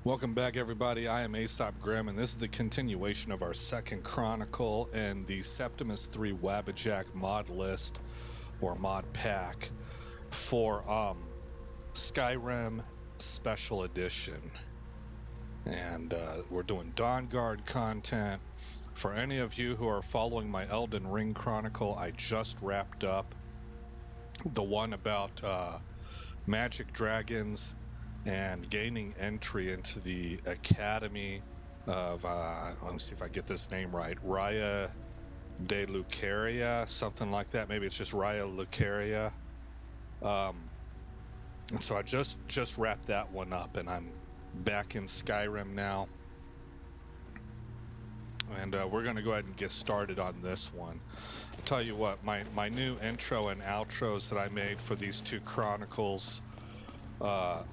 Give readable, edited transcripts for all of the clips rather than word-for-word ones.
Welcome back, everybody. I am Aesop Grimm, and this is the continuation of our second chronicle in the Septimus 3 wabbajack mod list, or mod pack, for Skyrim Special Edition. And we're doing Dawnguard content. For any of you who are following my Elden Ring chronicle, I just wrapped up the one about magic dragons and gaining entry into the Academy of, let me see if I get this name right, Raya de Lucaria, something like that. Maybe it's just Raya Lucaria. And so I just wrapped that one up, and I'm back in Skyrim now. And we're going to go ahead and get started on this one. I'll tell you what, my new intro and outros that I made for these two chronicles,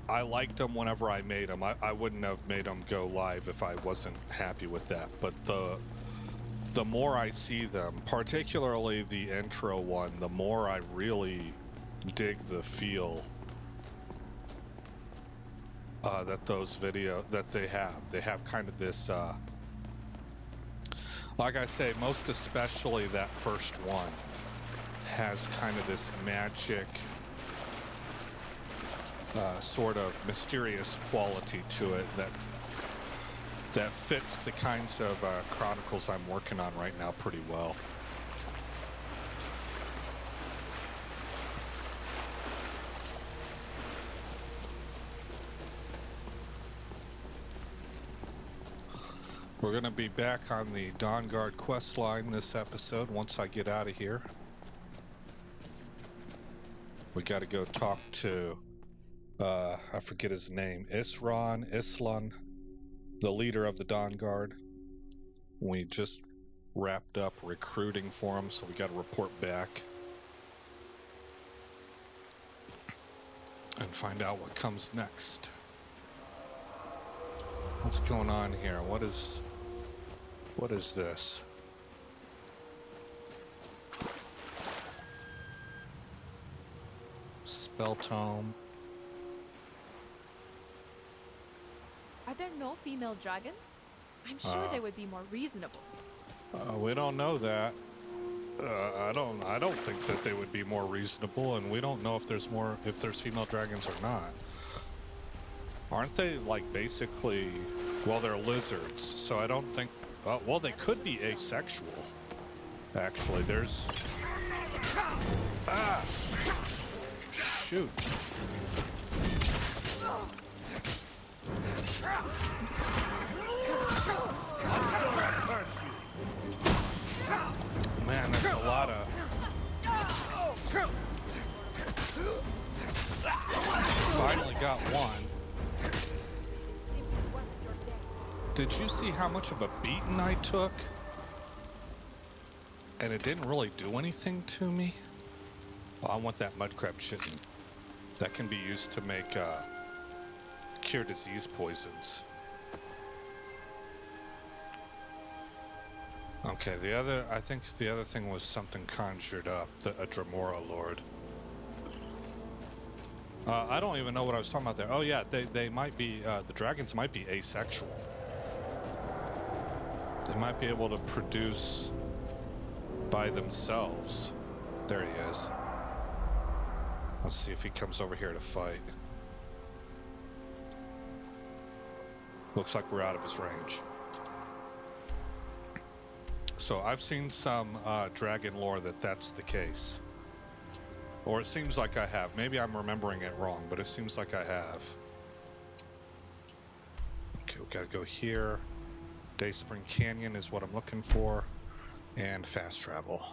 I liked them whenever I made them. I wouldn't have made them go live if I wasn't happy with that. But the more I see them, particularly the intro one, the more I really dig the feel that those that they have. They have kind of this, like I say, most especially that first one has kind of this magic, sort of mysterious quality to it that fits the kinds of chronicles I'm working on right now pretty well. We're going to be back on the Dawnguard quest line this episode once I get out of here. We got to go talk to I forget his name, Islan, the leader of the Dawnguard. We just wrapped up recruiting for him, so we got to report back and find out what comes next. What's going on here? What is this? Spell tome. Are there no female dragons? I'm sure they would be more reasonable. We don't know that. I don't think that they would be more reasonable, and we don't know if there's female dragons or not. Aren't they like basically? Well, they're lizards, so I don't think. Well, they could be asexual. Actually, there's. Shoot. Man, that's a lot of... Finally got one. Did you see how much of a beating I took? And it didn't really do anything to me? Oh, I want that mudcrab chitin. That can be used to make cure disease poisons. Okay, I think the other thing was something conjured up, a Dremora Lord. I don't even know what I was talking about there. Oh yeah, they might be, the dragons might be asexual. They might be able to produce by themselves. There he is. Let's see if he comes over here to fight. Looks like we're out of his range. So I've seen some dragon lore that's the case. Or it seems like I have. Maybe I'm remembering it wrong, but it seems like I have. Okay, we gotta go here. Dayspring Canyon is what I'm looking for. And fast travel.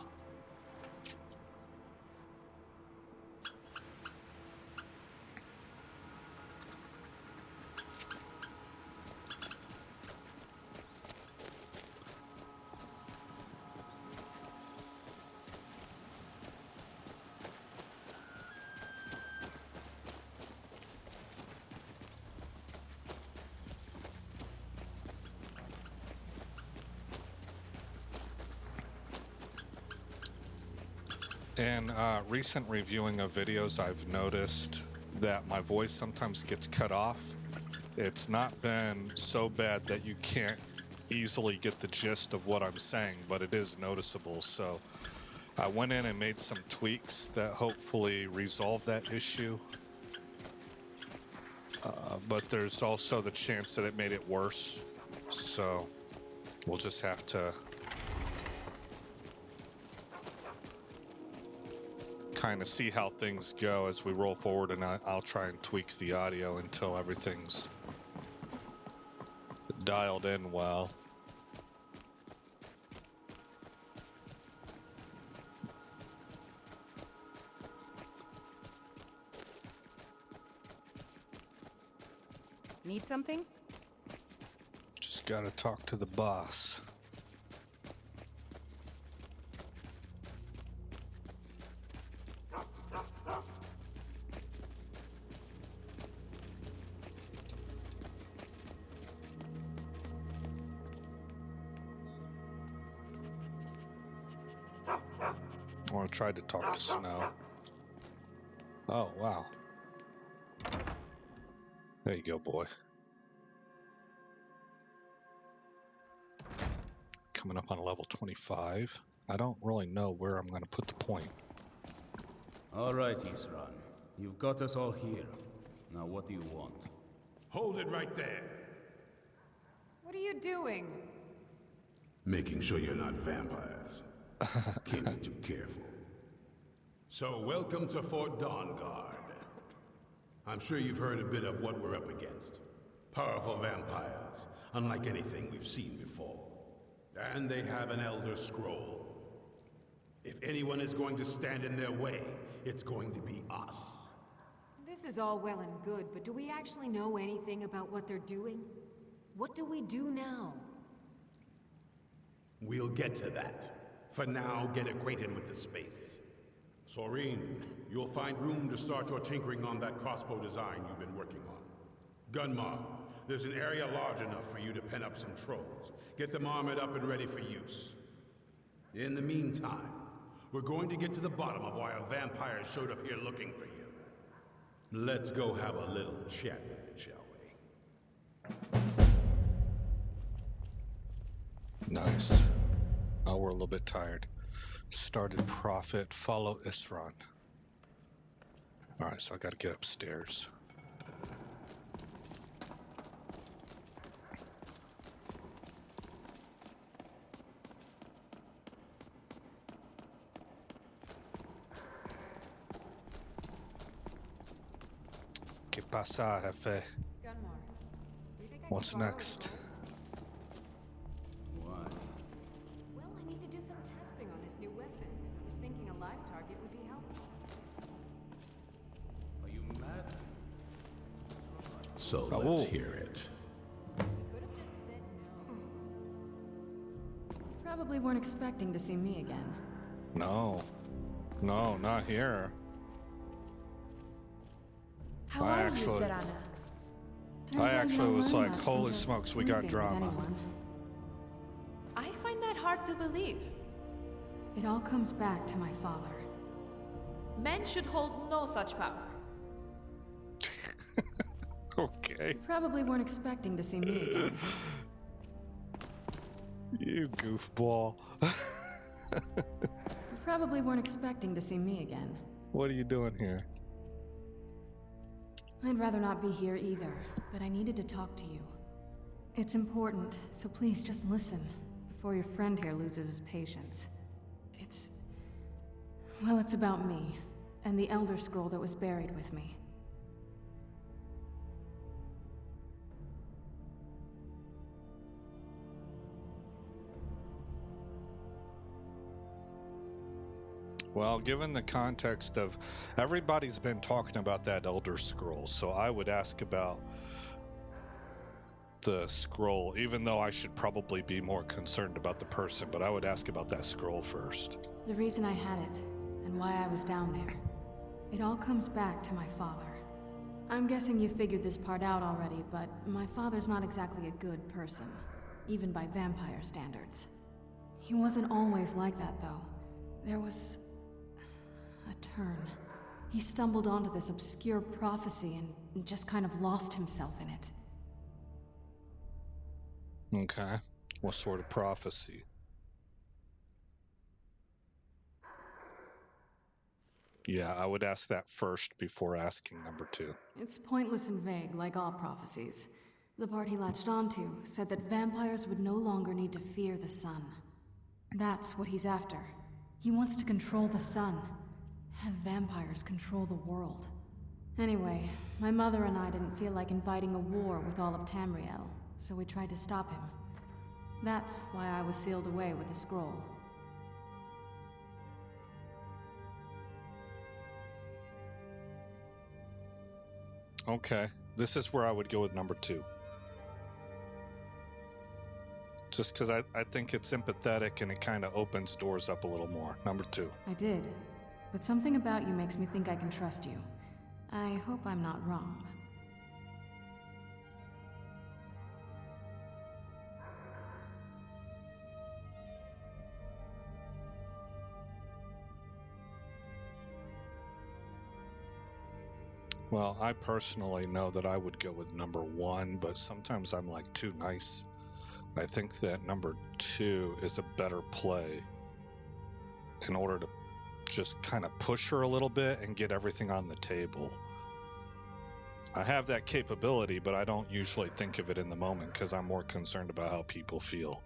In recent reviewing of videos, I've noticed that my voice sometimes gets cut off It's not been so bad that you can't easily get the gist of what I'm saying, but it is noticeable. So I went in and made some tweaks that hopefully resolve that issue. But there's also the chance that it made it worse. So we'll just have to kind of see how things go as we roll forward, and I'll try and tweak the audio until everything's dialed in well. Need something? Just gotta talk to the boss. Or I tried to talk to Snow. Oh, wow. There you go, boy. Coming up on level 25. I don't really know where I'm going to put the point. All right, Isran. You've got us all here. Now what do you want? Hold it right there. What are you doing? Making sure you're not vampires. Can't be too careful. So, welcome to Fort Dawnguard. I'm sure you've heard a bit of what we're up against. Powerful vampires, unlike anything we've seen before. And they have an Elder Scroll. If anyone is going to stand in their way, it's going to be us. This is all well and good, but do we actually know anything about what they're doing? What do we do now? We'll get to that. For now, get acquainted with the space. Soreen, you'll find room to start your tinkering on that crossbow design you've been working on. Gunmar, there's an area large enough for you to pen up some trolls. Get them armored up and ready for use. In the meantime, we're going to get to the bottom of why a vampire showed up here looking for you. Let's go have a little chat with it, shall we? Nice. Oh, we're a little bit tired. Started Prophet, follow Isran. Alright, so I gotta get upstairs. ¿Qué pasa, jefe? Gunmar, do you think I What's can borrow next? your Why? Well, I need to do some testing on this new weapon. I was thinking a live target would be helpful. Are you mad? So Oh. let's hear it. We could have just said no. Probably weren't expecting to see me again. No. No, not here. How I are actually- you, Serana? Turns I out you actually don't was learn like, much from holy just smokes, we got sleeping with drama. anyone. I find that hard to believe. It all comes back to my father. Men should hold no such power. Okay. You probably weren't expecting to see me again. You goofball. You probably weren't expecting to see me again. What are you doing here? I'd rather not be here either, but I needed to talk to you. It's important, so please just listen before your friend here loses his patience. Well, it's about me, and the Elder Scroll that was buried with me. Well, given the context of everybody's been talking about that Elder Scroll, so I would ask about the scroll, even though I should probably be more concerned about the person, but I would ask about that scroll first. The reason I had it, and why I was down there. It all comes back to my father. I'm guessing you figured this part out already, but my father's not exactly a good person, even by vampire standards. He wasn't always like that, though. There was a turn. He stumbled onto this obscure prophecy and just kind of lost himself in it. Okay. What sort of prophecy? Yeah, I would ask that first before asking number 2. It's pointless and vague, like all prophecies. The part he latched onto said that vampires would no longer need to fear the sun. That's what he's after. He wants to control the sun. Have vampires control the world. Anyway, my mother and I didn't feel like inviting a war with all of Tamriel, so we tried to stop him. That's why I was sealed away with the scroll. Okay, this is where I would go with number 2. Just because I think it's sympathetic and it kind of opens doors up a little more. Number 2. I did, but something about you makes me think I can trust you. I hope I'm not wrong. Well, I personally know that I would go with number 1, but sometimes I'm like too nice. I think that number 2 is a better play in order to just kind of push her a little bit and get everything on the table. I have that capability, but I don't usually think of it in the moment because I'm more concerned about how people feel.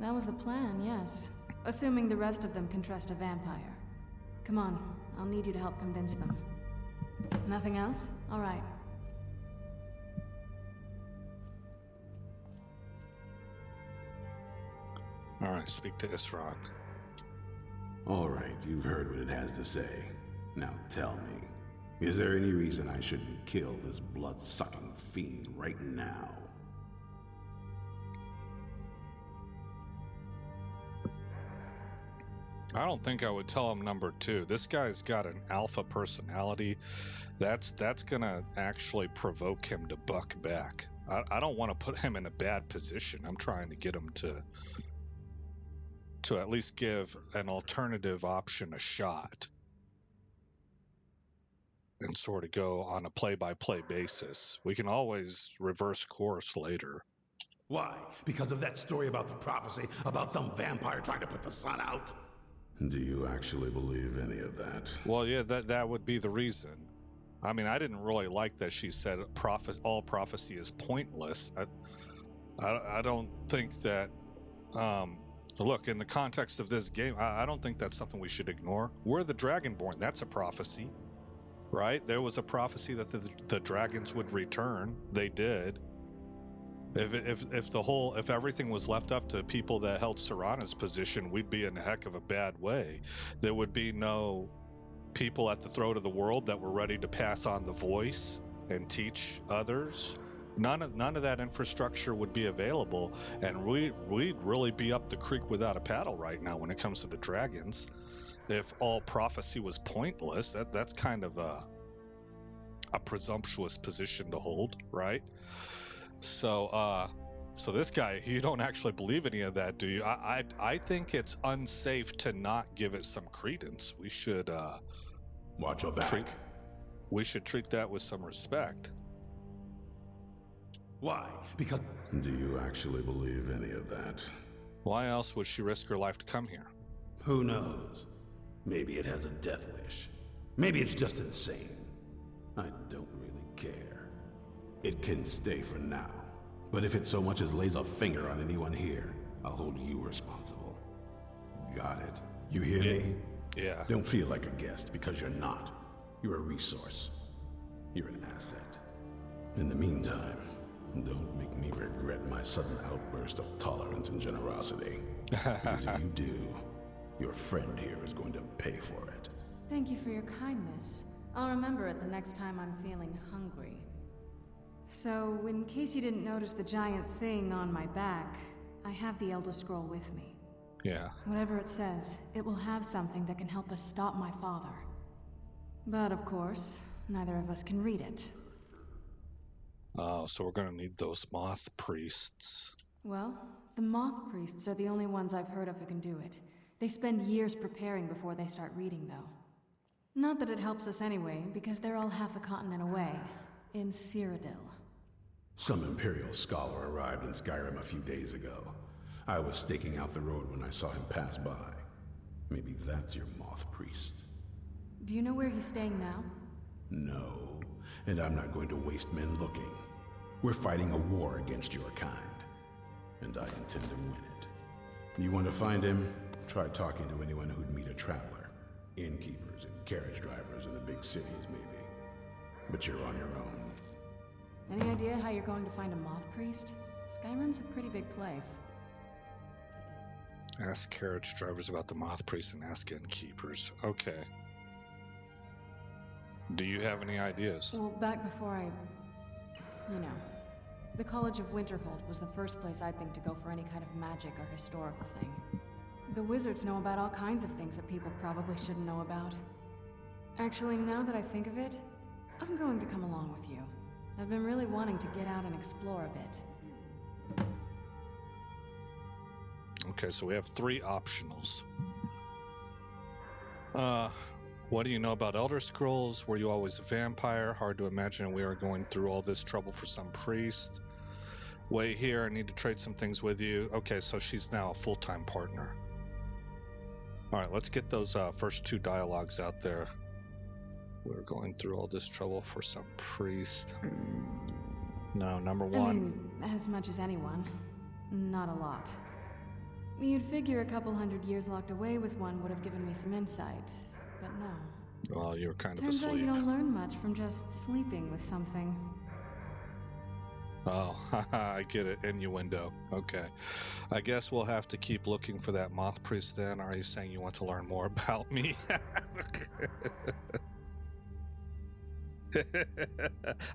That was the plan, yes. Assuming the rest of them can trust a vampire. Come on, I'll need you to help convince them. Nothing else? All right. All right, speak to Isran. All right, you've heard what it has to say. Now tell me, is there any reason I shouldn't kill this blood-sucking fiend right now? I don't think I would tell him number 2. This guy's got an alpha personality. That's gonna actually provoke him to buck back. I don't want to put him in a bad position. I'm trying to get him to at least give an alternative option a shot and sort of go on a play-by-play basis. We can always reverse course later. Why? Because of that story about the prophecy about some vampire trying to put the sun out? Do you actually believe any of that? Well, yeah, that would be the reason. I mean, I didn't really like that she said all prophecy is pointless. I don't think that... Look, in the context of this game, I don't think that's something we should ignore. We're the Dragonborn. That's a prophecy, right? There was a prophecy that the dragons would return. They did. If everything was left up to people that held Serana's position, we'd be in a heck of a bad way. There would be no people at the throat of the world that were ready to pass on the voice and teach others. None of that infrastructure would be available, and we'd really be up the creek without a paddle right now when it comes to the dragons. If all prophecy was pointless, that's kind of a presumptuous position to hold, right? So this guy, you don't actually believe any of that, do you? I think it's unsafe to not give it some credence. We should watch your back. We should treat that with some respect. Why? Because... Do you actually believe any of that? Why else would she risk her life to come here? Who knows? Maybe it has a death wish. Maybe it's just insane. I don't really care. It can stay for now. But if it so much as lays a finger on anyone here, I'll hold you responsible. Got it? You hear me? Yeah. Don't feel like a guest, because you're not. You're a resource. You're an asset. In the meantime, don't make me regret my sudden outburst of tolerance and generosity. Because if you do, your friend here is going to pay for it. Thank you for your kindness. I'll remember it the next time I'm feeling hungry. So, in case you didn't notice the giant thing on my back, I have the Elder Scroll with me. Yeah. Whatever it says, it will have something that can help us stop my father. But of course, neither of us can read it. Oh, so we're gonna need those Moth priests. Well, the Moth priests are the only ones I've heard of who can do it. They spend years preparing before they start reading, though. Not that it helps us anyway, because they're all half a continent away, in Cyrodiil. Some Imperial scholar arrived in Skyrim a few days ago. I was staking out the road when I saw him pass by. Maybe that's your Moth priest. Do you know where he's staying now? No, and I'm not going to waste men looking. We're fighting a war against your kind, and I intend to win it. You want to find him? Try talking to anyone who'd meet a traveler. Innkeepers and carriage drivers in the big cities, maybe. But you're on your own. Any idea how you're going to find a Moth priest? Skyrim's a pretty big place. Ask carriage drivers about the Moth priest and ask innkeepers. Okay. Do you have any ideas? Well, back before the College of Winterhold was the first place I'd think to go for any kind of magic or historical thing. The wizards know about all kinds of things that people probably shouldn't know about. Actually, now that I think of it, I'm going to come along with you. I've been really wanting to get out and explore a bit. Okay, so we have 3 optionals. What do you know about Elder Scrolls? Were you always a vampire? Hard to imagine we are going through all this trouble for some priest. Wait here, I need to trade some things with you. Okay, so she's now a full-time partner. Alright, let's get those first 2 dialogues out there. We're going through all this trouble for some priest. No, number 1. I mean, as much as anyone. Not a lot. You'd figure a couple hundred years locked away with one would have given me some insight, but no. Well, you're kind of Turns out asleep. you don't learn much from just sleeping with something. Oh, I get it. Innuendo. Okay. I guess we'll have to keep looking for that Moth priest then. Are you saying you want to learn more about me?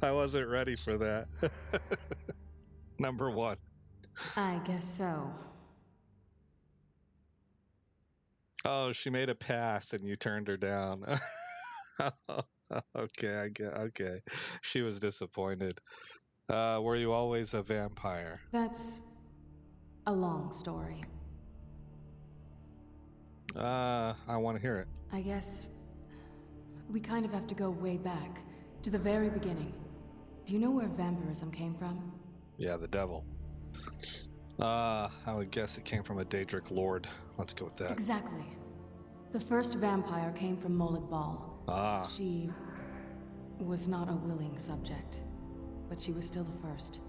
I wasn't ready for that. Number 1. I guess so. Oh, she made a pass and you turned her down. Okay. She was disappointed. Were you always a vampire? That's a long story. I want to hear it. I guess we kind of have to go way back, to the very beginning. Do you know where vampirism came from? Yeah, the devil. I would guess it came from a Daedric lord. Let's go with that. Exactly. The first vampire came from Molig Bal. She was not a willing subject, but she was still the first.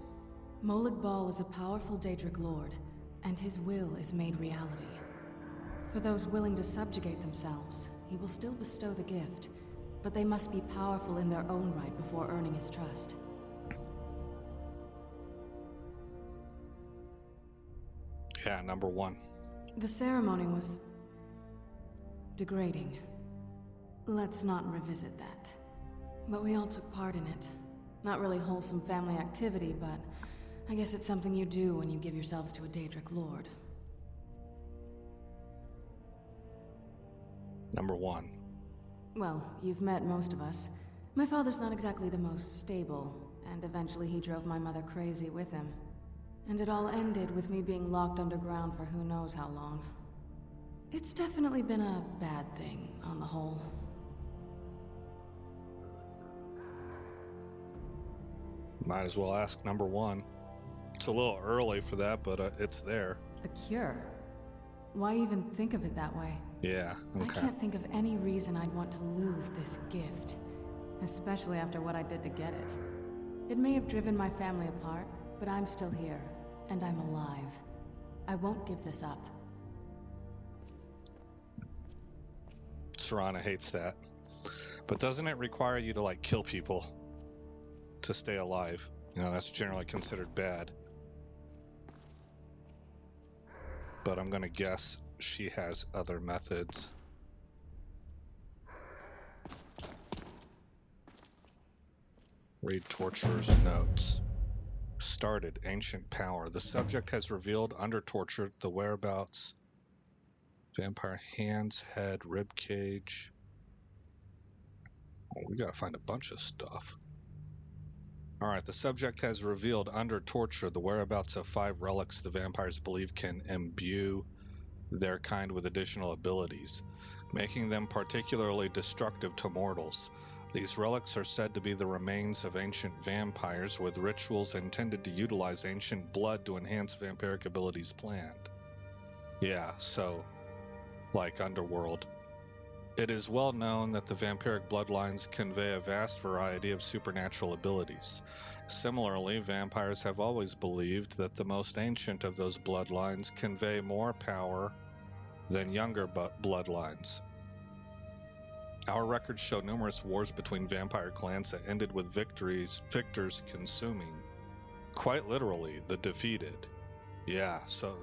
Molig Bal is a powerful Daedric lord, and his will is made reality. For those willing to subjugate themselves, he will still bestow the gift, but they must be powerful in their own right before earning his trust. Yeah, number 1. The ceremony was degrading. Let's not revisit that. But we all took part in it. Not really wholesome family activity, but I guess it's something you do when you give yourselves to a Daedric lord. Number 1. Well, you've met most of us. My father's not exactly the most stable, and eventually he drove my mother crazy with him. And it all ended with me being locked underground for who knows how long. It's definitely been a bad thing, on the whole. Might as well ask number 1. It's a little early for that, but it's there. A cure? Why even think of it that way? Yeah, okay. I can't think of any reason I'd want to lose this gift. Especially after what I did to get it. It may have driven my family apart, but I'm still here. And I'm alive. I won't give this up. Serana hates that. But doesn't it require you to, kill people to stay alive? You know, that's generally considered bad. But I'm gonna guess she has other methods. Read Torturer's notes. Started ancient power. The subject has revealed under torture the whereabouts. Vampire hands, head, rib cage. Oh, we gotta find a bunch of stuff. Alright, the subject has revealed under torture the whereabouts of 5 relics the vampires believe can imbue their kind with additional abilities, making them particularly destructive to mortals. These relics are said to be the remains of ancient vampires with rituals intended to utilize ancient blood to enhance vampiric abilities planned. Yeah, so, like Underworld. It is well known that the vampiric bloodlines convey a vast variety of supernatural abilities. Similarly, vampires have always believed that the most ancient of those bloodlines convey more power than younger bloodlines. Our records show numerous wars between vampire clans that ended with victors consuming, quite literally, the defeated. Yeah, so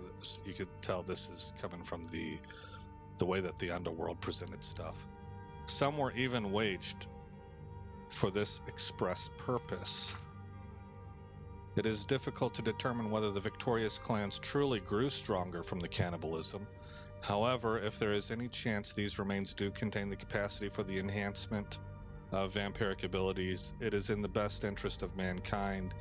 you could tell this is coming from the way that the Underworld presented stuff. Some were even waged for this express purpose. It is difficult to determine whether the victorious clans truly grew stronger from the cannibalism. However, if there is any chance these remains do contain the capacity for the enhancement of vampiric abilities, it is in the best interest of mankind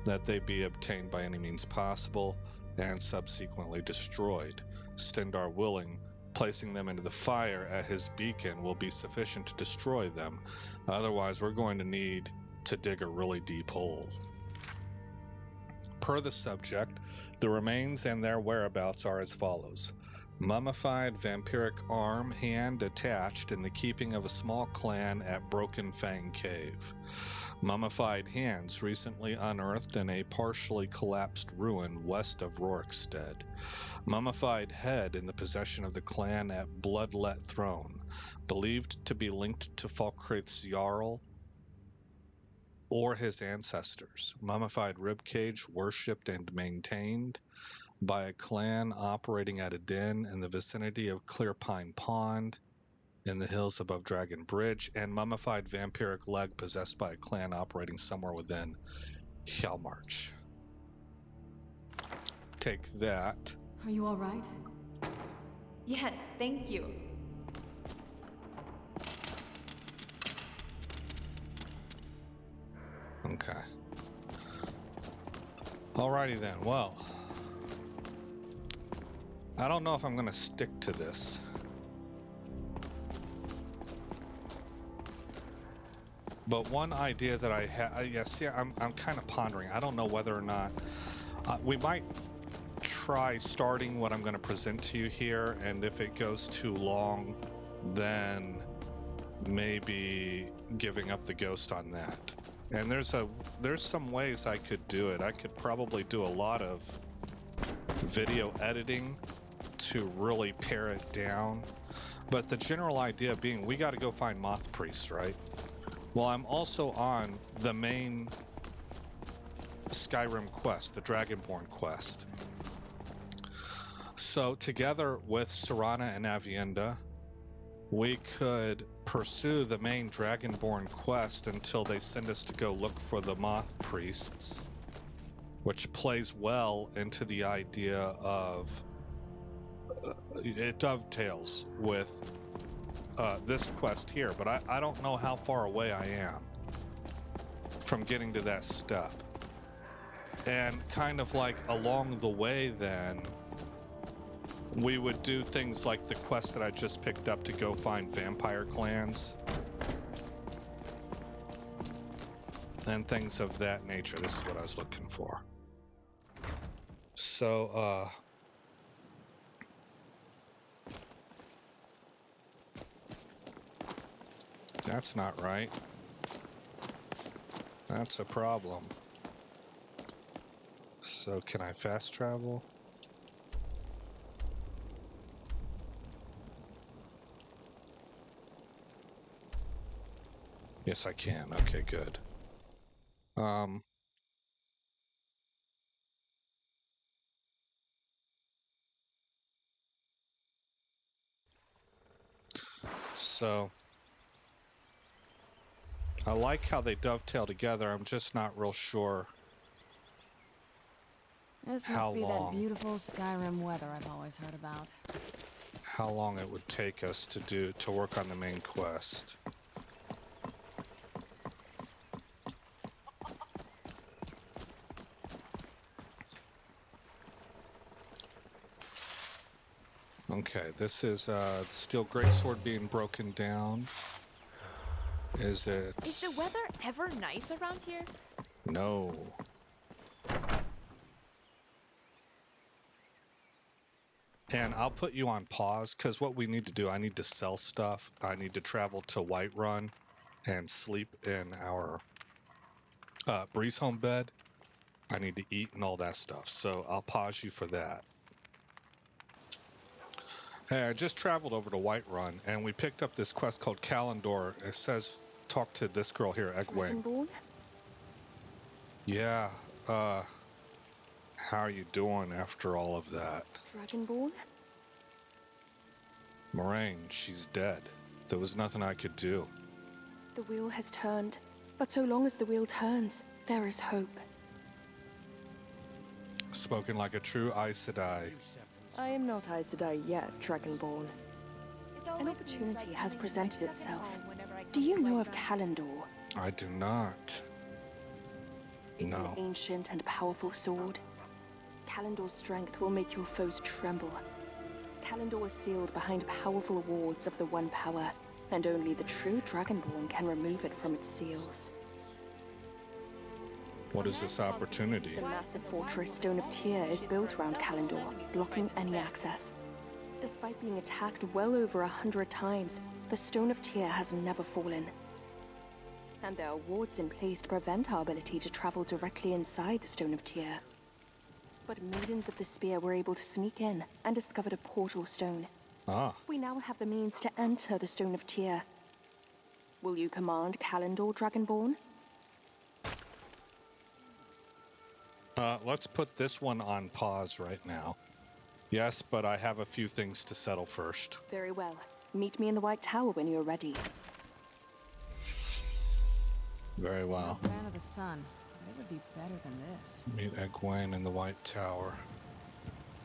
that they be obtained by any means possible and subsequently destroyed. Stendar willing, placing them into the fire at his beacon will be sufficient to destroy them. Otherwise, we're going to need to dig a really deep hole. Per the subject, the remains and their whereabouts are as follows. Mummified vampiric arm, hand attached in the keeping of a small clan at Broken Fang Cave. Mummified hands recently unearthed in a partially collapsed ruin west of Rorikstead. Mummified head in the possession of the clan at Bloodlet Throne, believed to be linked to Falkreath's Jarl or his ancestors. Mummified ribcage worshipped and maintained by a clan operating at a den in the vicinity of Clearpine Pond in the hills above Dragon Bridge, and mummified vampiric leg possessed by a clan operating somewhere within Hjalmarch. Take that. Are you all right? Yes, thank you. Okay. Alrighty then, well, I don't know if I'm going to stick to this. But one idea that I have, I'm kind of pondering. I don't know whether or not we might try starting what I'm going to present to you here, and if it goes too long, then maybe giving up the ghost on that. And there's some ways I could do it. I could probably do a lot of video editing to really pare it down. But the general idea being, we got to go find Moth Priest, right? Well, I'm also on the main Skyrim quest, the Dragonborn quest. So together with Serana and Avienda, we could pursue the main Dragonborn quest until they send us to go look for the Moth Priests, which plays well into the idea of it dovetails with this quest here, but I don't know how far away I am from getting to that step. And kind of like along the way then, we would do things like the quest that I just picked up to go find vampire clans and things of that nature. This is what I was looking for. So, that's not right. That's a problem. So can I fast travel? Yes, I can. Okay, good. So I like how they dovetail together. I'm just not real sure This how must be long. that beautiful Skyrim weather I've always heard about. How long it would take us to work on the main quest. Okay, this is the steel greatsword being broken down. Is it? Is the weather ever nice around here? No. And I'll put you on pause, because what we need to do, I need to sell stuff. I need to travel to Whiterun and sleep in our Breeze home bed. I need to eat and all that stuff. So I'll pause you for that. Hey, I just traveled over to Whiterun, and we picked up this quest called Kalendor. It says, talk to this girl here, Egwene. Dragonborn? Yeah, how are you doing after all of that? Dragonborn? Moraine, she's dead. There was nothing I could do. The wheel has turned, but so long as the wheel turns, there is hope. Spoken like a true Aes Sedai. I am not Aes Sedai yet, Dragonborn. It always An seems opportunity like has I'm in my presented second itself. home whenever I Do come you to know of Whiterun. Kalendor? I do not. It's No. an ancient and powerful sword. Kalendor's strength will make your foes tremble. Kalendor is sealed behind powerful wards of the One Power, and only the true Dragonborn can remove it from its seals. What is this opportunity? The massive fortress Stone of Tyr is built around Kalendor, blocking any access. Despite being attacked well over 100 times, the Stone of Tyr has never fallen. And there are wards in place to prevent our ability to travel directly inside the Stone of Tyr. But Maidens of the Spear were able to sneak in and discovered a portal stone. Ah, We now have the means to enter the Stone of Tyr. Will you command Kalendor, Dragonborn? let's put this one on pause right now. Yes, but I have a few things to settle first. Very well. Meet me in the White Tower when you're ready. Very well. Fan of the sun, but it would be better than this. Meet Egwene in the White Tower.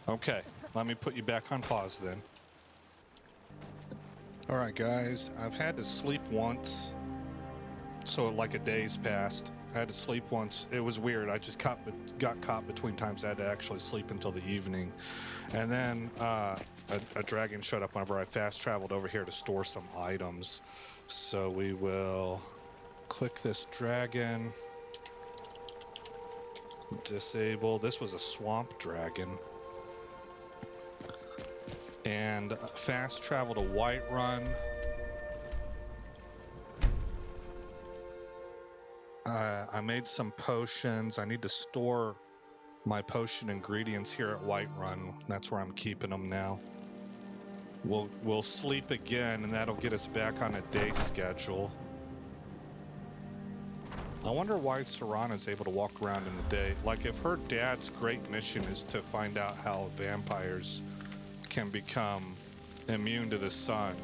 Okay, let me put you back on pause then. Alright guys, I've had to sleep once. So like a day's passed. I had to sleep once. It was weird. I just got caught between times. I had to actually sleep until the evening. And then a dragon showed up whenever I fast traveled over here to store some items. So we will click this dragon. Disable. This was a swamp dragon. And fast travel to Whiterun. I made some potions. I need to store my potion ingredients here at Whiterun. That's where I'm keeping them now. We'll sleep again, and that'll get us back on a day schedule. I wonder why Serana's able to walk around in the day. Like, if her dad's great mission is to find out how vampires can become immune to the sun,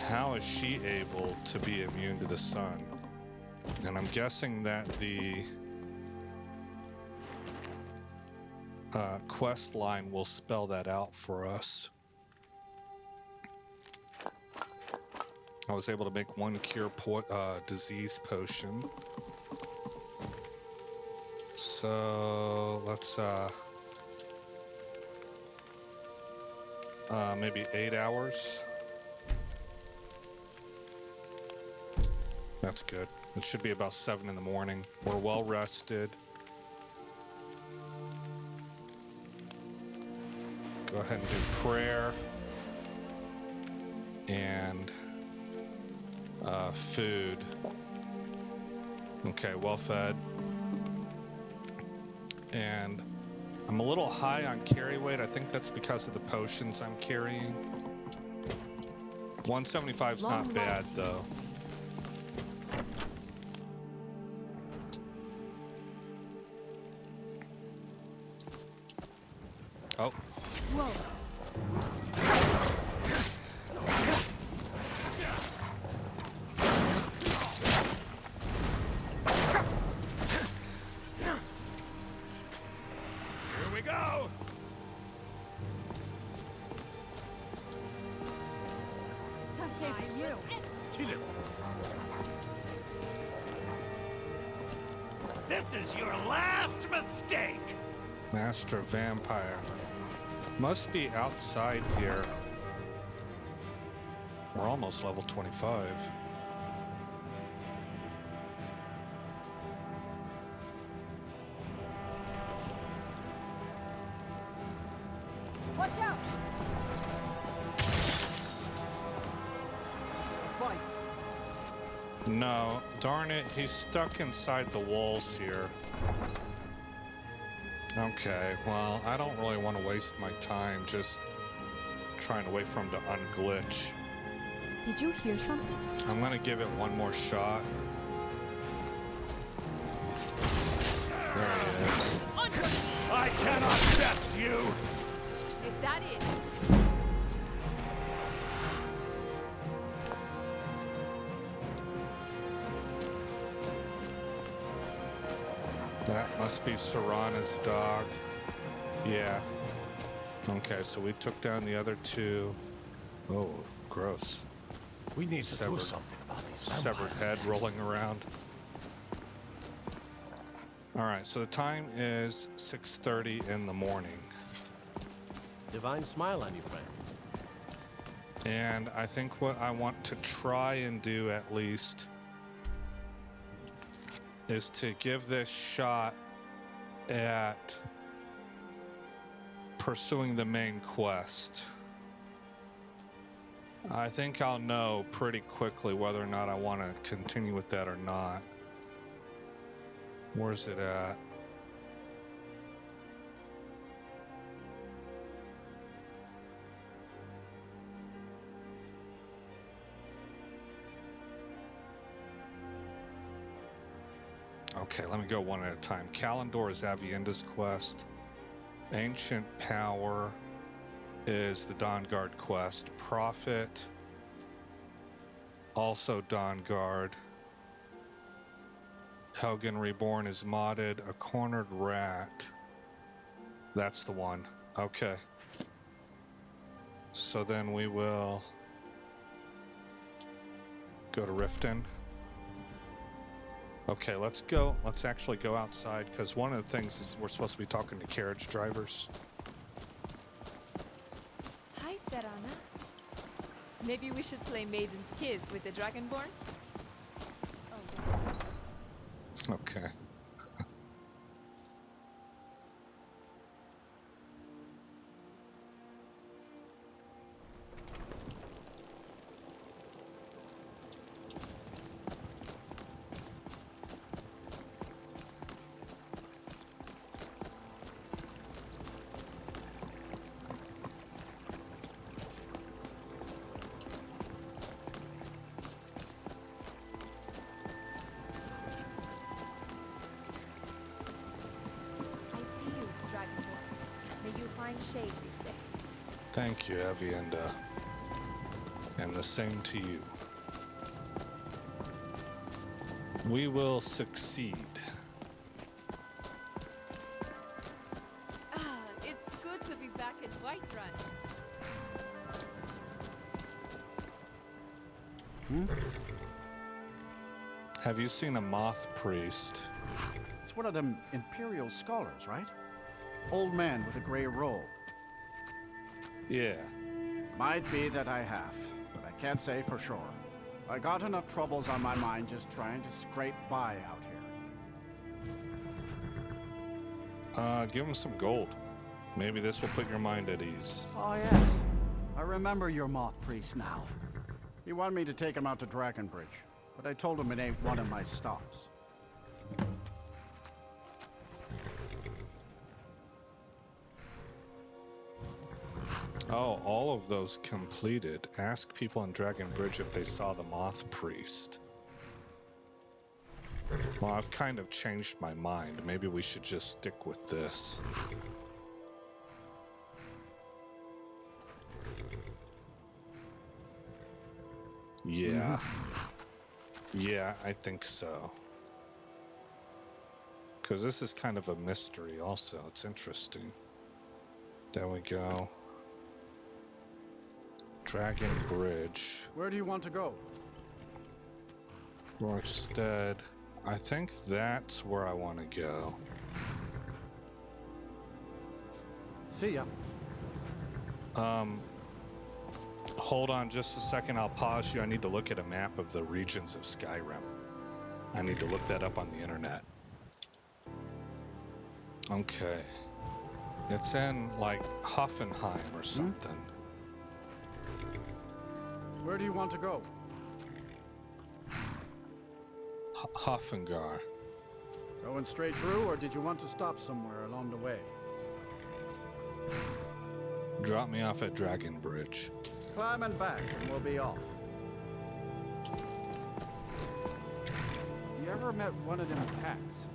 how is she able to be immune to the sun? And I'm guessing that the quest line will spell that out for us. I was able to make one cure disease potion. So let's maybe 8 hours. That's good. It should be about 7 in the morning. We're well rested. Go ahead and do prayer. And food. Okay, well fed. And I'm a little high on carry weight. I think that's because of the potions I'm carrying. 175 is not bad though. Oh. Whoa. Here we go! Tough day for you. Kill him! This is your last mistake! Master Vampire. Must be outside here. We're almost level 25. No, darn it, he's stuck inside the walls here. Okay, well, I don't really want to waste my time just trying to wait for him to unglitch. Did you hear something? I'm gonna give it one more shot. There he is. I cannot test you! Is that it? That must be Serana's dog. Yeah. Okay, so we took down the other two. Oh, gross. We need to do Severed- something about these Severed head rolling around. Alright, so the time is 6:30 in the morning. Divine smile on you, friend. And I think what I want to try and do at least is to give this shot at pursuing the main quest. I think I'll know pretty quickly whether or not I want to continue with that or not. Where's it at? Okay, let me go one at a time. Kalendor is Avienda's quest. Ancient Power is the Dawnguard quest. Prophet, also Dawnguard. Helgen Reborn is modded. A Cornered Rat. That's the one. Okay. So then we will go to Riften. Okay, let's go. Let's actually go outside, because one of the things is we're supposed to be talking to carriage drivers. Hi, Serana. Maybe we should play Maiden's Kiss with the Dragonborn? Oh, Okay. shade this day. Thank you, Avienda. And the same to you. We will succeed. Ah, it's good to be back in Whiterun. Have you seen a Moth priest? It's one of them Imperial scholars, right? Old man with a gray robe. Yeah. Might be that I have, but I can't say for sure. I got enough troubles on my mind just trying to scrape by out here. Give him some gold. Maybe this will put your mind at ease. Oh yes, I remember your Moth priest now. He wanted me to take him out to Dragonbridge, but I told him it ain't one of my stops. Oh, all of those completed. Ask people in Dragonbridge if they saw the Moth priest. Well, I've kind of changed my mind. Maybe we should just stick with this. Yeah. Yeah, I think so. Because this is kind of a mystery also. It's interesting. There we go. Dragon Bridge. Where do you want to go? Rorkstead. I think that's where I want to go. See ya. Hold on just a second. I'll pause you. I need to look at a map of the regions of Skyrim. I need to look that up on the internet. Okay. It's in, like, Hoffenheim or something. Where do you want to go? Hoffengar. Going straight through, or did you want to stop somewhere along the way? Drop me off at Dragon Bridge. Climbing back, and we'll be off. You ever met one of them cats?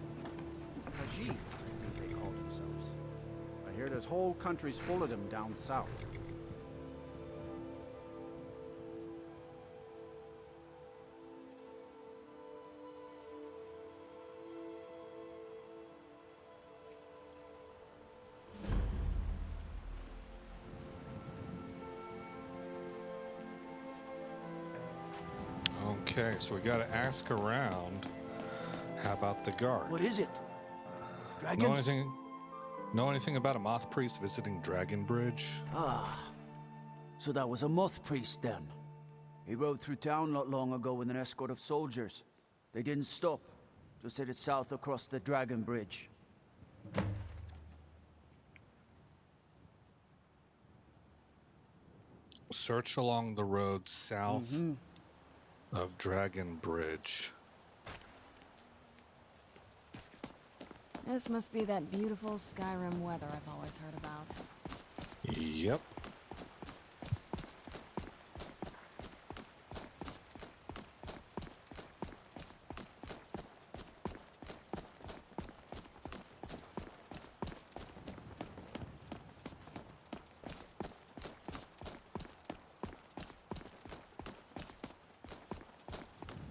Fajit, I think they call themselves. I hear there's whole countries full of them down south. Okay, so we gotta ask around. How about the guard? What is it? Dragons? Know anything about a Moth priest visiting Dragon Bridge? Ah, so that was a Moth priest then. He rode through town not long ago with an escort of soldiers. They didn't stop, just headed south across the Dragon Bridge. Search along the road south of Dragon Bridge. This must be that beautiful Skyrim weather I've always heard about. Yep.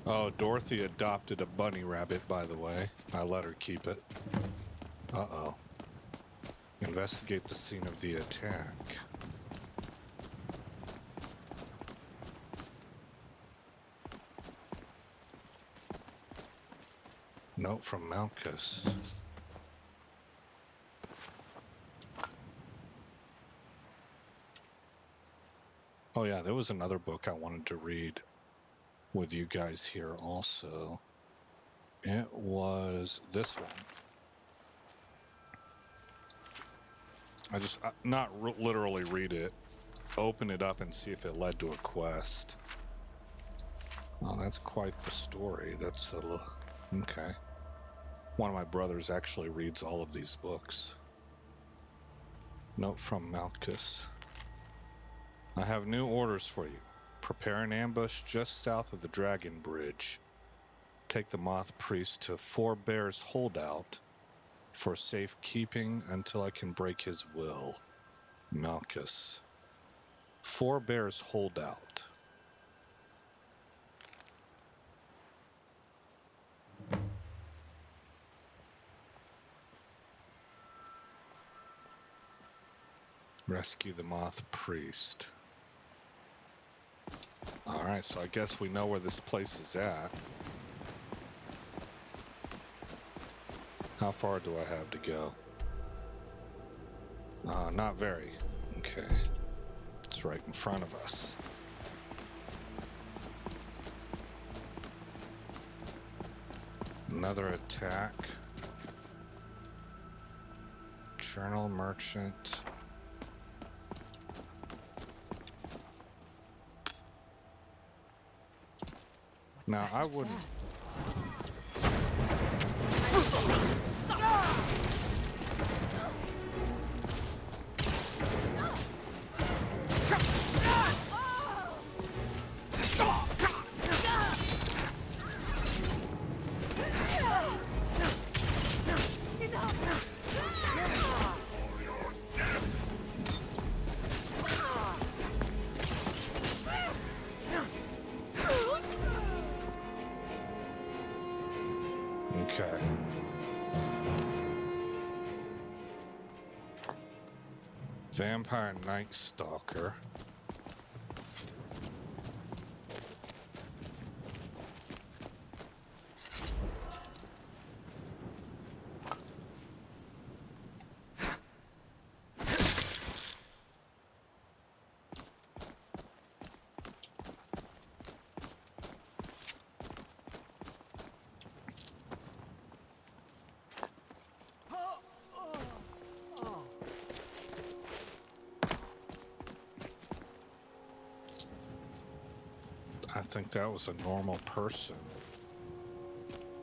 Oh, Dorothy adopted a bunny rabbit, by the way. I let her keep it. Uh-oh. Investigate the scene of the attack. Note from Malchus. Oh yeah, there was another book I wanted to read with you guys here also. It was this one. I just, not literally read it, open it up and see if it led to a quest. Oh, that's quite the story. That's a little, okay. One of my brothers actually reads all of these books. Note from Malchus. I have new orders for you. Prepare an ambush just south of the Dragon Bridge. Take the Moth Priest to Four Bears Holdout for safekeeping until I can break his will. Malchus. Four Bears Holdout. Rescue the Moth Priest. Alright, so I guess we know where this place is at. How far do I have to go? Not very. Okay. It's right in front of us. Another attack. Journal Merchant. Now, I wouldn't... Okay. Vampire Night Stalker. I think that was a normal person.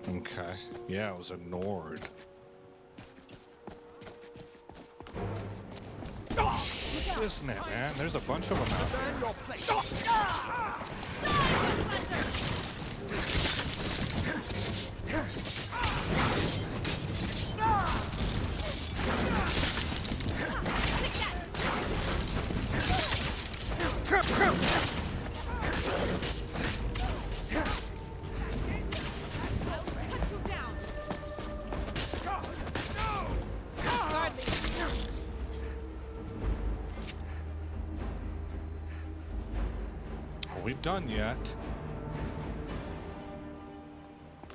Okay. Yeah, it was a Nord. Isn't it, man? There's a bunch of them out Are we done yet?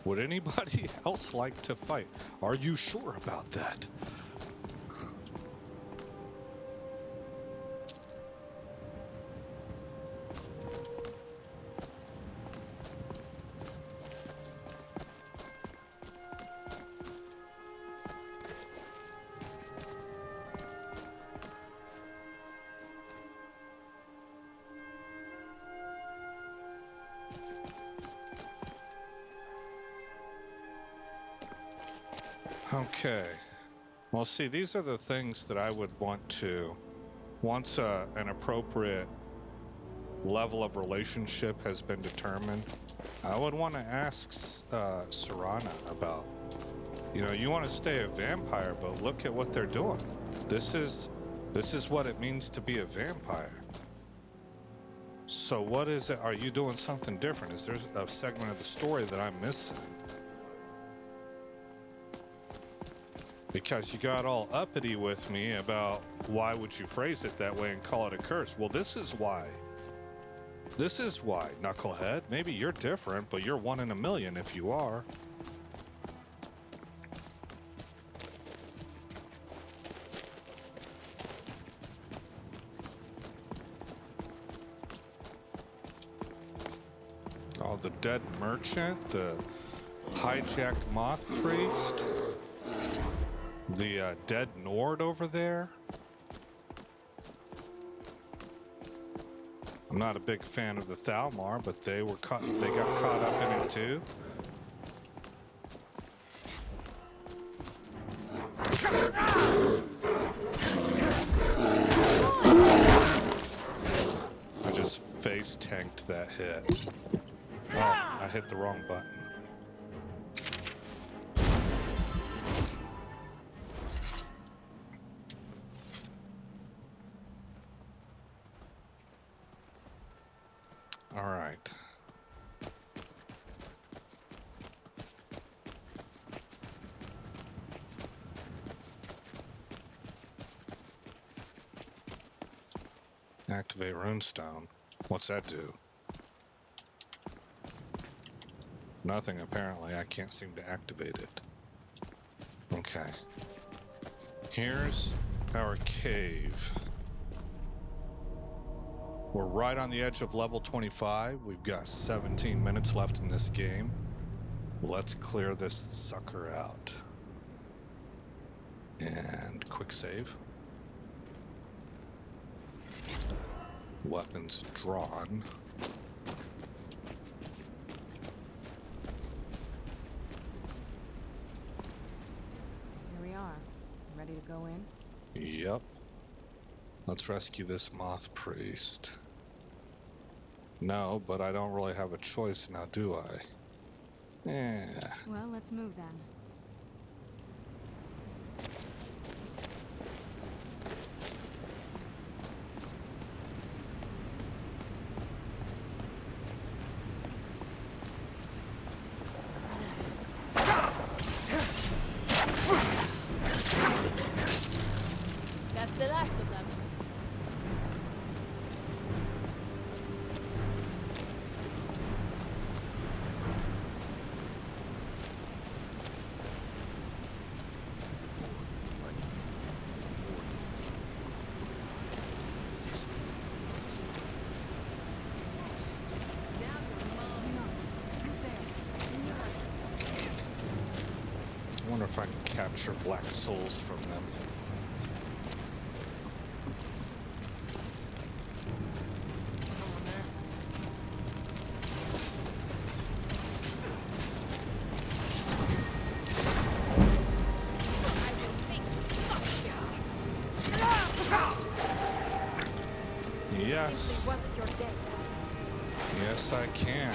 Would anybody else like to fight? Are you sure about that? Okay. Well, see, these are the things that I would want to, once an appropriate level of relationship has been determined, I would want to ask Serana about, you know, you want to stay a vampire, but look at what they're doing. This is what it means to be a vampire. So what is it? Are you doing something different? Is there a segment of the story that I'm missing? Because you got all uppity with me about why would you phrase it that way and call it a curse. Well, this is why. This is why, knucklehead. Maybe you're different, but you're 1 in a million if you are. Oh, the dead merchant, the hijacked Moth priest. The dead Nord over there. I'm not a big fan of the Thalmar, but they got caught up in it too. I just face tanked that hit. Oh, I hit the wrong button. All right. Activate runestone. What's that do? Nothing, apparently. I can't seem to activate it. Okay. Here's our cave. We're right on the edge of level 25. We've got 17 minutes left in this game. Let's clear this sucker out. And quick save. Weapons drawn. Here we are. Ready to go in? Yep. Let's rescue this Moth priest. No, but I don't really have a choice now, do I? Yeah. Well, let's move then. That's the last of them. I wonder if I can capture black souls from them. guess I can.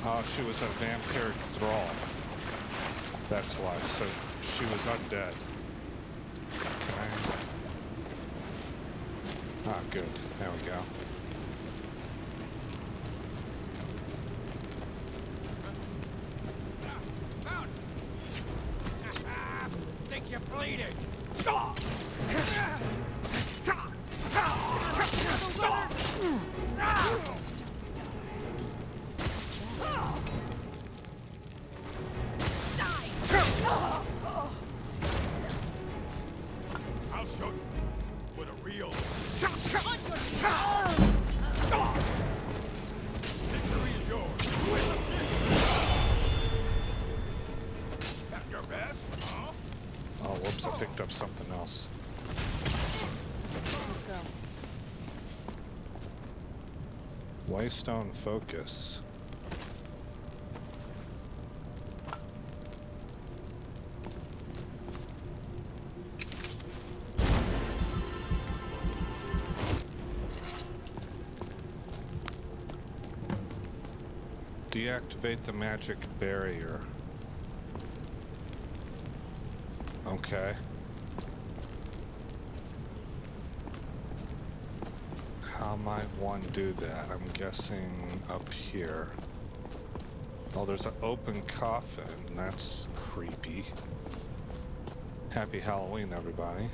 Oh, she was a vampiric thrall. That's why. So she was undead. Can I... Ah, good. There we go. Think you're bleeding. I'll show you what a real victory is yours. At your best, huh? Oh, whoops, I picked up something else. Let's go. Waystone focus. Deactivate the magic barrier. Okay. How might one do that? I'm guessing up here. Oh, there's an open coffin. That's creepy. Happy Halloween, everybody.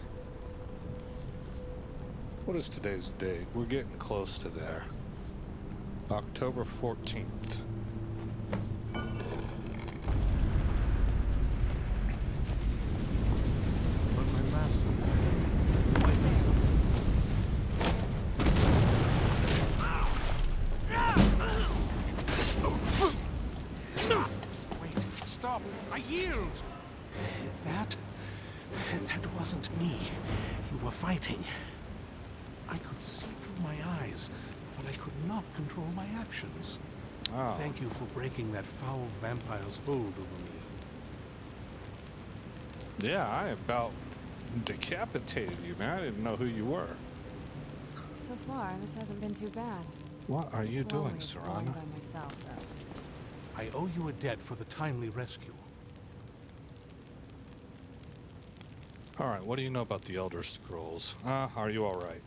What is today's date? We're getting close to there. October 14th. I yield! That wasn't me. You were fighting. I could see through my eyes, but I could not control my actions. Oh. Thank you for breaking that foul vampire's hold over me. Yeah, I about decapitated you, man. I didn't know who you were. So far, this hasn't been too bad. What are you Slowly doing, exploring Serana? by myself, though. I owe you a debt for the timely rescue. All right, what do you know about the Elder Scrolls? Are you all right?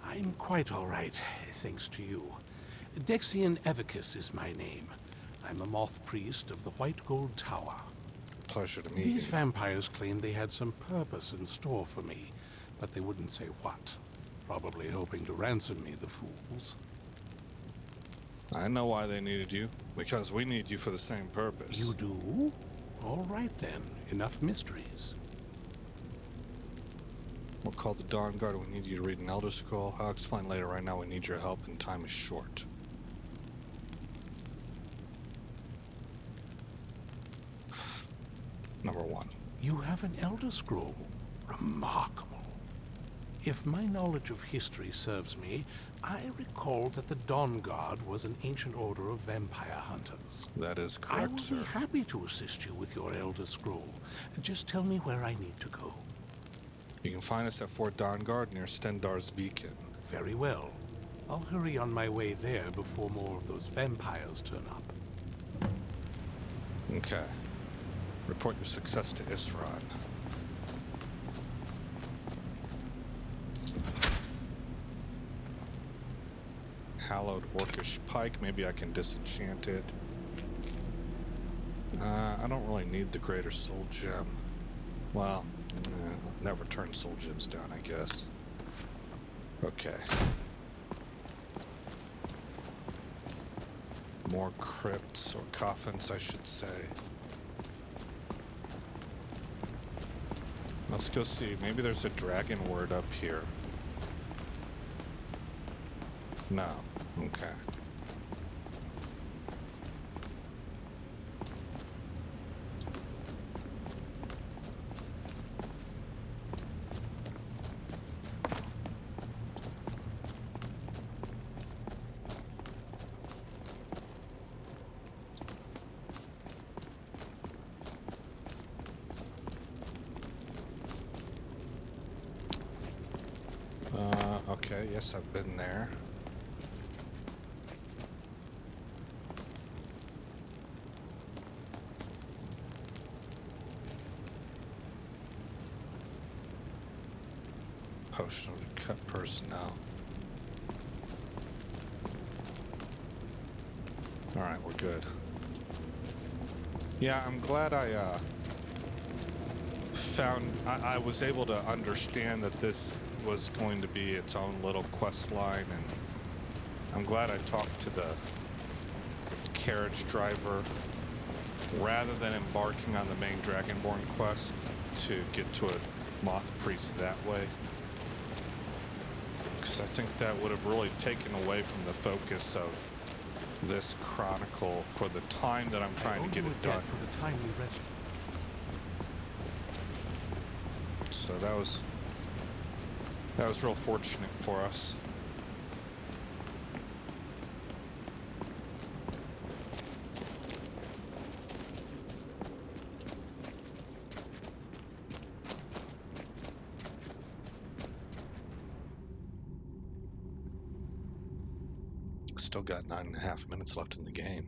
I'm quite all right, thanks to you. Dexian Evicus is my name. I'm a Moth priest of the White Gold Tower. Pleasure to meet These you. vampires claimed they had some purpose in store for me, but they wouldn't say what. Probably hoping to ransom me, the fools. I know why they needed you. Because we need you for the same purpose. You do? All right then. Enough mysteries. We'll call the Dawnguard. We need you to read an Elder Scroll. I'll explain later. Right now, we need your help, and time is short. Number 1. You have an Elder Scroll. Remarkable. If my knowledge of history serves me, I recall that the Dawnguard was an ancient order of vampire hunters. That is correct, sir. I will be happy to assist you with your Elder Scroll. Just tell me where I need to go. You can find us at Fort Dawnguard near Stendar's Beacon. Very well. I'll hurry on my way there before more of those vampires turn up. Okay. Report your success to Isran. Hallowed Orcish Pike. Maybe I can disenchant it. I don't really need the Greater Soul Gem. Well, never turn Soul Gems down, I guess. Okay. More crypts, or coffins, I should say. Let's go see. Maybe there's a dragon word up here. No. Okay. Okay, yes, I've been there. Potion of the cut personnel. Alright, we're good. Yeah, I'm glad I I was able to understand that this was going to be its own little quest line, and I'm glad I talked to the carriage driver rather than embarking on the main Dragonborn quest to get to a Moth priest that way. Because I think that would have really taken away from the focus of this chronicle for the time that I'm trying to get it done. For the time we rested. So that was real fortunate for us. Still got 9.5 minutes left in the game.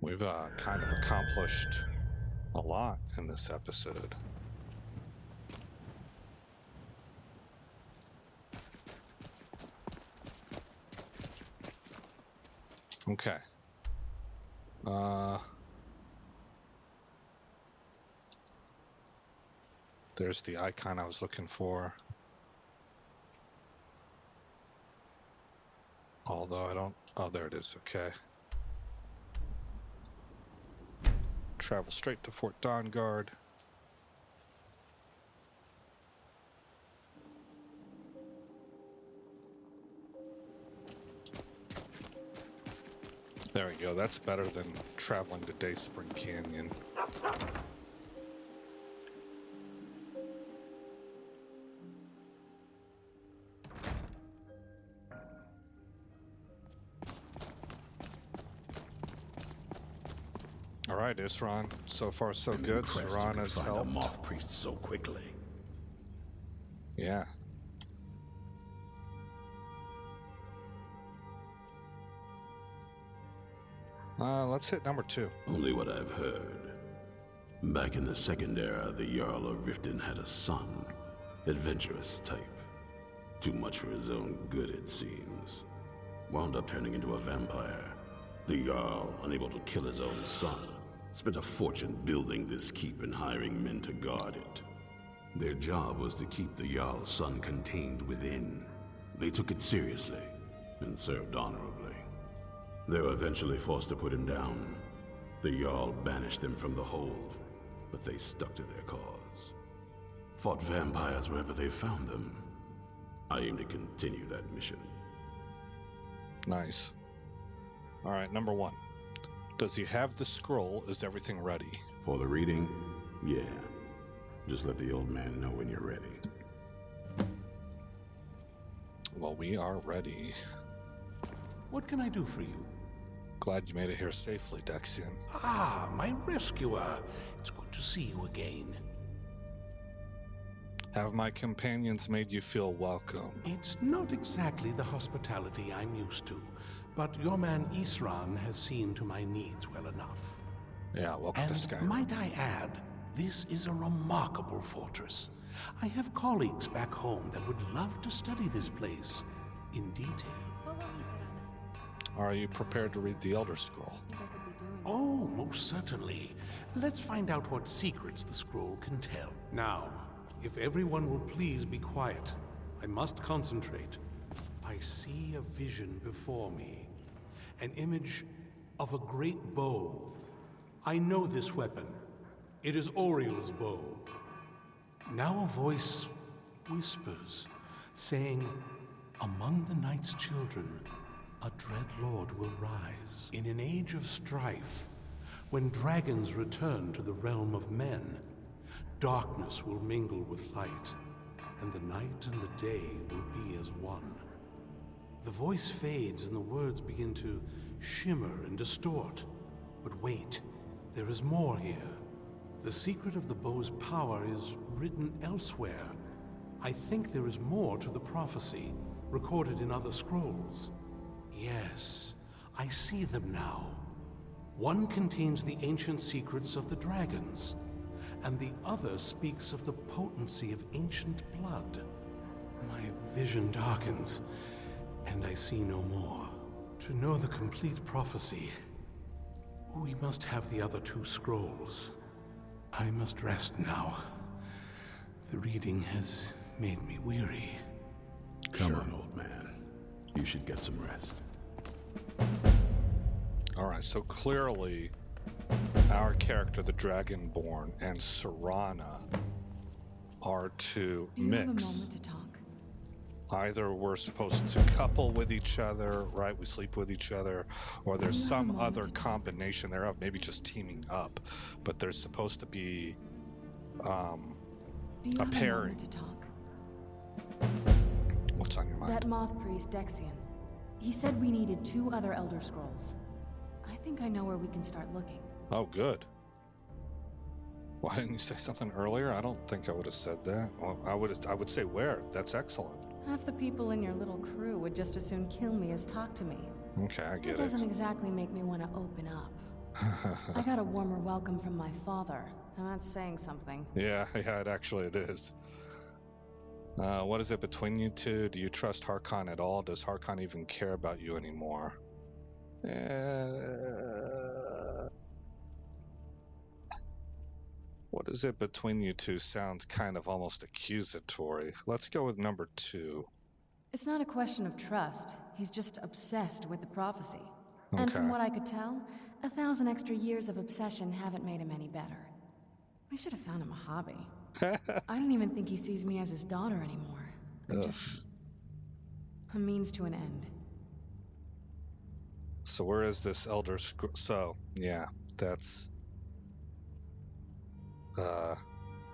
We've kind of accomplished a lot in this episode. Okay. There's the icon I was looking for. Although I don't... Oh, there it is. Okay. Travel straight to Fort Dawnguard. There we go. That's better than traveling to Dayspring Canyon. All right, Isran. So far, so good. Saran has helped. A Moth priest so quickly. Yeah. Let's hit number 2. Only what I've heard. Back in the Second Era, the Jarl of Riften had a son. Adventurous type. Too much for his own good, it seems. Wound up turning into a vampire. The Jarl, unable to kill his own son, spent a fortune building this keep and hiring men to guard it. Their job was to keep the Jarl's son contained within. They took it seriously and served honorably. They were eventually forced to put him down. The Jarl banished them from the hold, but they stuck to their cause. Fought vampires wherever they found them. I aim to continue that mission. Nice. All right, number 1. Does he have the scroll? Is everything ready? For the reading? Yeah. Just let the old man know when you're ready. Well, we are ready. What can I do for you? Glad you made it here safely, Dexian. Ah, my rescuer. It's good to see you again. Have my companions made you feel welcome? It's not exactly the hospitality I'm used to, but your man Isran has seen to my needs well enough. Yeah, welcome to Skyrim. Might I add, this is a remarkable fortress. I have colleagues back home that would love to study this place in detail. Follow me, Serana. Are you prepared to read the Elder Scroll? Oh, most certainly. Let's find out what secrets the scroll can tell. Now, if everyone will please be quiet, I must concentrate. I see a vision before me. An image of a great bow. I know this weapon. It is Oriel's bow. Now a voice whispers, saying, among the night's children, a dread lord will rise. In an age of strife, when dragons return to the realm of men, darkness will mingle with light, and the night and the day will be as one. The voice fades and the words begin to shimmer and distort. But wait, there is more here. The secret of the bow's power is written elsewhere. I think there is more to the prophecy, recorded in other scrolls. Yes, I see them now. One contains the ancient secrets of the dragons, and the other speaks of the potency of ancient blood. My vision darkens, and I see no more. To know the complete prophecy, we must have the other two scrolls. I must rest now. The reading has made me weary. Come on, old man. You should get some rest. Alright, so clearly our character, the Dragonborn, and Serana are to Do you mix. have a moment to talk? Either we're supposed to couple with each other, right? We sleep with each other, or there's some other combination thereof, maybe just teaming up. But there's supposed to be a pairing. To talk? What's on your mind? That Moth priest, Dexian. He said we needed 2 other Elder Scrolls. I think I know where we can start looking. Oh, good. Why didn't you say something earlier? I don't think I would have said that. Well, I would say where. That's excellent. Half the people in your little crew would just as soon kill me as talk to me. Okay, I get That doesn't exactly make me want to open up. I got a warmer welcome from my father, and that's saying something. Yeah, it is. What is it between you two? Do you trust Harkon at all? Does Harkon even care about you anymore? What is it between you two sounds kind of almost accusatory. Let's go with number 2. It's not a question of trust. He's just obsessed with the prophecy. Okay. And from what I could tell, 1,000 extra years of obsession haven't made him any better. We should have found him a hobby. I don't even think he sees me as his daughter anymore. Just a means to an end. So where is this Elder Scroll? So, yeah, that's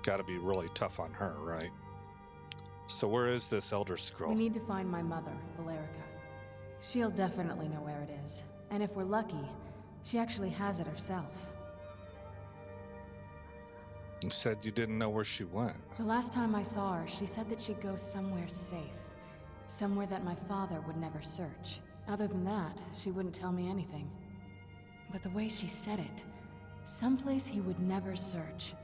gotta be really tough on her, right? So where is this Elder Scroll? We need to find my mother, Valerica. She'll definitely know where it is. And if we're lucky, she actually has it herself. You said you didn't know where she went. The last time I saw her, she said that she'd go somewhere safe. Somewhere that my father would never search. Other than that, she wouldn't tell me anything. But the way she said it, someplace he would never search.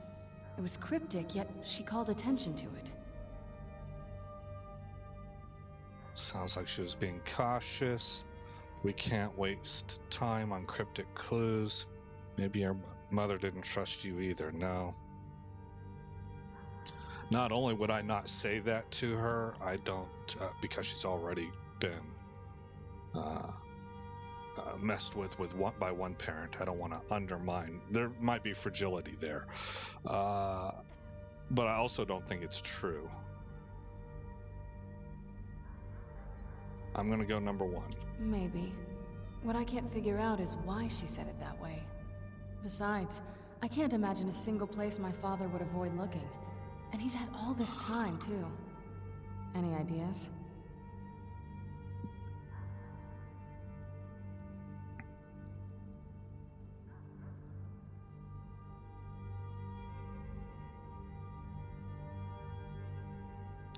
It was cryptic, yet she called attention to it. Sounds like she was being cautious. We can't waste time on cryptic clues. Maybe your mother didn't trust you either, no. Not only would I not say that to her, I don't, because she's already been messed with by one parent. I don't want to undermine. There might be fragility there. But I also don't think it's true. I'm going to go number 1. Maybe. What I can't figure out is why she said it that way. Besides, I can't imagine a single place my father would avoid looking. And he's had all this time, too. Any ideas?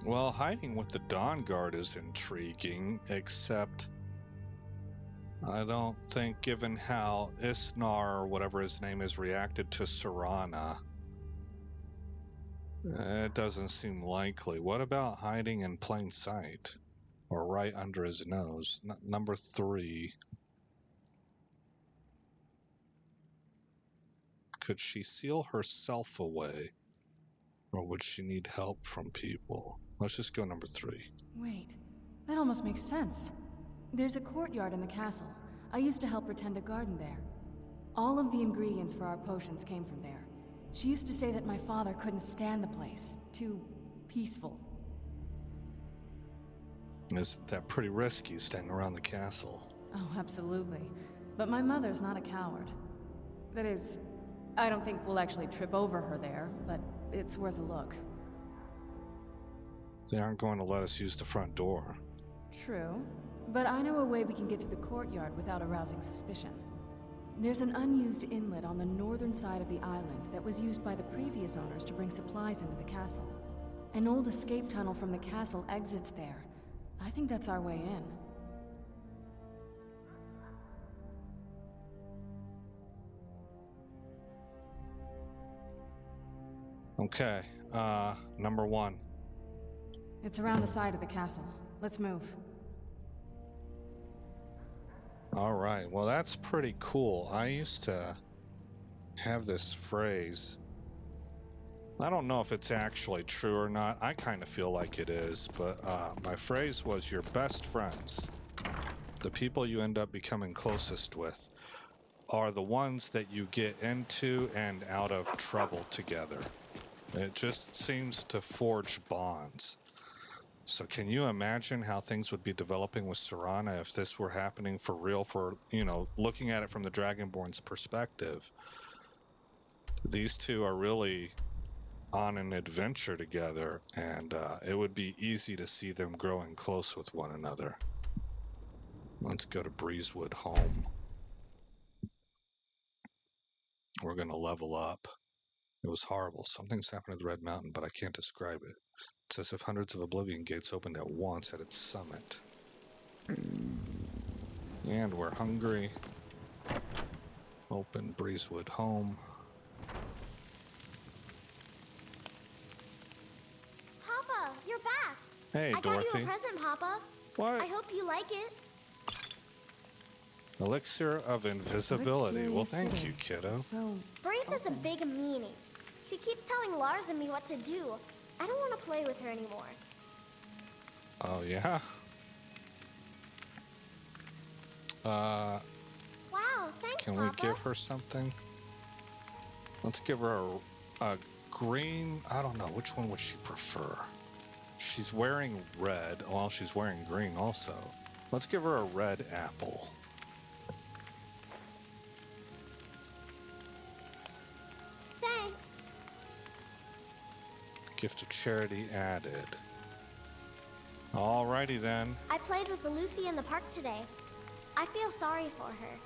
Well, hiding with the Dawnguard is intriguing, except I don't think, given how Isnar, or whatever his name is, reacted to Serana, it doesn't seem likely. What about hiding in plain sight? Or right under his nose? Number 3. Could she seal herself away? Or would she need help from people? Let's just go number 3. Wait, that almost makes sense. There's a courtyard in the castle. I used to help her tend a garden there. All of the ingredients for our potions came from there. She used to say that my father couldn't stand the place. Too peaceful. Isn't that pretty risky, staying around the castle? Oh, absolutely. But my mother's not a coward. That is, I don't think we'll actually trip over her there, but it's worth a look. They aren't going to let us use the front door. True, but I know a way we can get to the courtyard without arousing suspicion. There's an unused inlet on the northern side of the island that was used by the previous owners to bring supplies into the castle. An old escape tunnel from the castle exits there. I think that's our way in. Okay, number 1. It's around the side of the castle. Let's move. All right, well, that's pretty cool. I used to have this phrase. I don't know if it's actually true or not. I kind of feel like it is, but my phrase was your best friends, the people you end up becoming closest with, are the ones that you get into and out of trouble together. It just seems to forge bonds. So can you imagine how things would be developing with Serana if this were happening for real, for, you know, looking at it from the Dragonborn's perspective? These two are really on an adventure together, and it would be easy to see them growing close with one another. Let's go to Breezewood Home. We're going to level up. It was horrible. Something's happened at the Red Mountain, but I can't describe it. It's as if hundreds of Oblivion gates opened at once at its summit. And we're hungry. Open Breezewood Home. Papa, you're back. Hey, I Dorothy. got you a present, Papa. What? I hope you like it. Elixir of Invisibility. Well, thank you, kiddo. Brave has a big meaning. She keeps telling Lars and me what to do. I don't want to play with her anymore. Oh, yeah? Wow, thanks, Can we give her something? Let's give her a green... I don't know. Which one would she prefer? She's wearing red. Well, she's wearing green also. Let's give her a red apple. Thanks. Gift of charity added. Alrighty then. I played with Lucy in the park today. I feel sorry for her.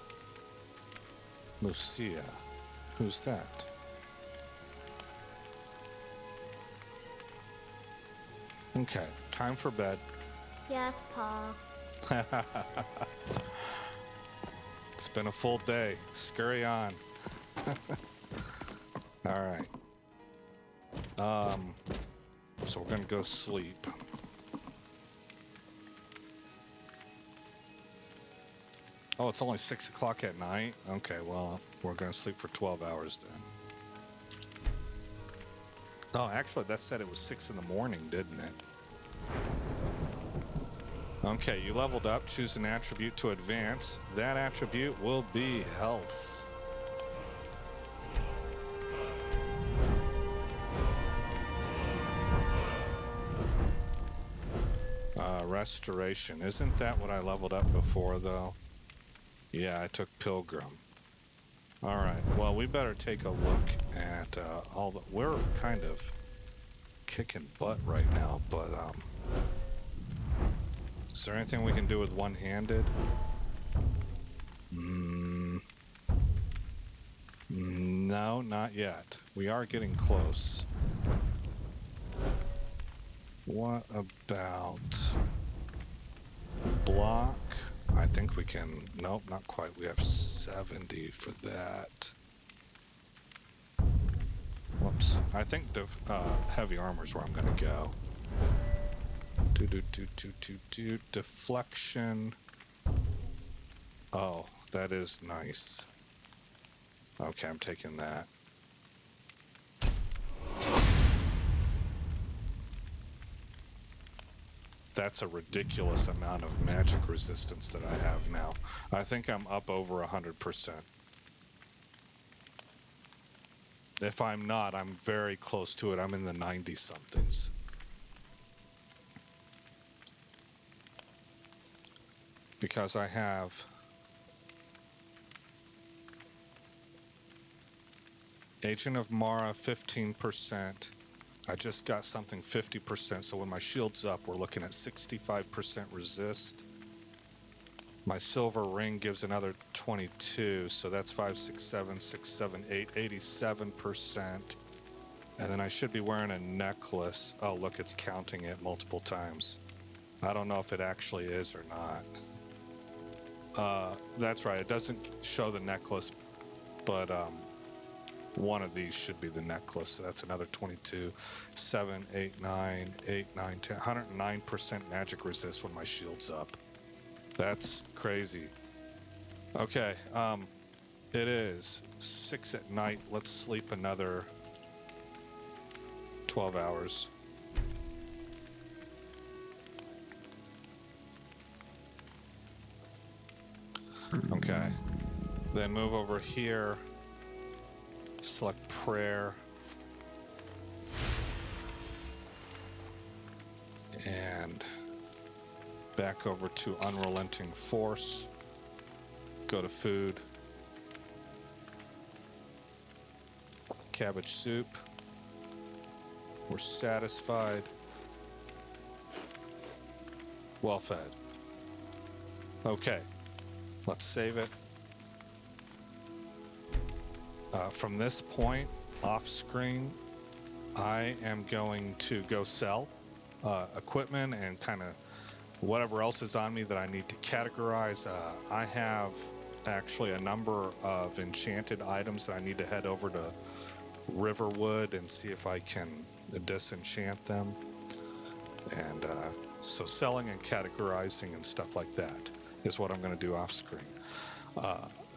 Lucia. Who's that? Okay, time for bed. Yes, Pa. It's been a full day. Scurry on. Alright. So we're gonna go sleep. Oh, it's only 6 o'clock at night? Okay, well, we're gonna sleep for 12 hours then. Oh, actually, that said it was 6 in the morning, didn't it? Okay, you leveled up. Choose an attribute to advance. That attribute will be health. Restoration. Isn't that what I leveled up before, though? Yeah, I took Pilgrim. Alright, well, we better take a look at all the... We're kind of kicking butt right now, but, is there anything we can do with one-handed? No, not yet. We are getting close. What about block? I think we can... Nope, not quite. We have 70 for that. Whoops. I think the heavy armor is where I'm going to go. Deflection. Oh, that is nice. Okay, I'm taking that. That's a ridiculous amount of magic resistance that I have now. I think I'm up over 100%. If I'm not, I'm very close to it. I'm in the 90-somethings. Because I have Agent of Mara 15%. I just got something 50%, so when my shield's up, we're looking at 65% resist. My silver ring gives another 22, so that's 5, 6, 7, 6, 7, 8, 87%. And then I should be wearing a necklace. Oh, look, it's counting it multiple times. I don't know if it actually is or not. That's right, it doesn't show the necklace, but one of these should be the necklace. So that's another 22, 7, 8, 9, 8, 9, 10, 109% magic resist when my shield's up. That's crazy. Okay, it is 6 at night. Let's sleep another 12 hours. Okay, then move over here, select prayer, and back over to unrelenting force, go to food, cabbage soup, we're satisfied, well fed. Okay. Let's save it. From this point, off screen, I am going to go sell equipment and kind of whatever else is on me that I need to categorize. I have actually a number of enchanted items that I need to head over to Riverwood and see if I can disenchant them. And so selling and categorizing and stuff like that is what I'm going to do off screen.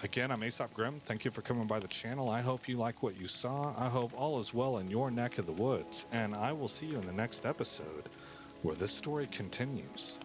Again, I'm Aesop Grimm. Thank you for coming by the channel. I hope you like what you saw. I hope all is well in your neck of the woods. And I will see you in the next episode where this story continues.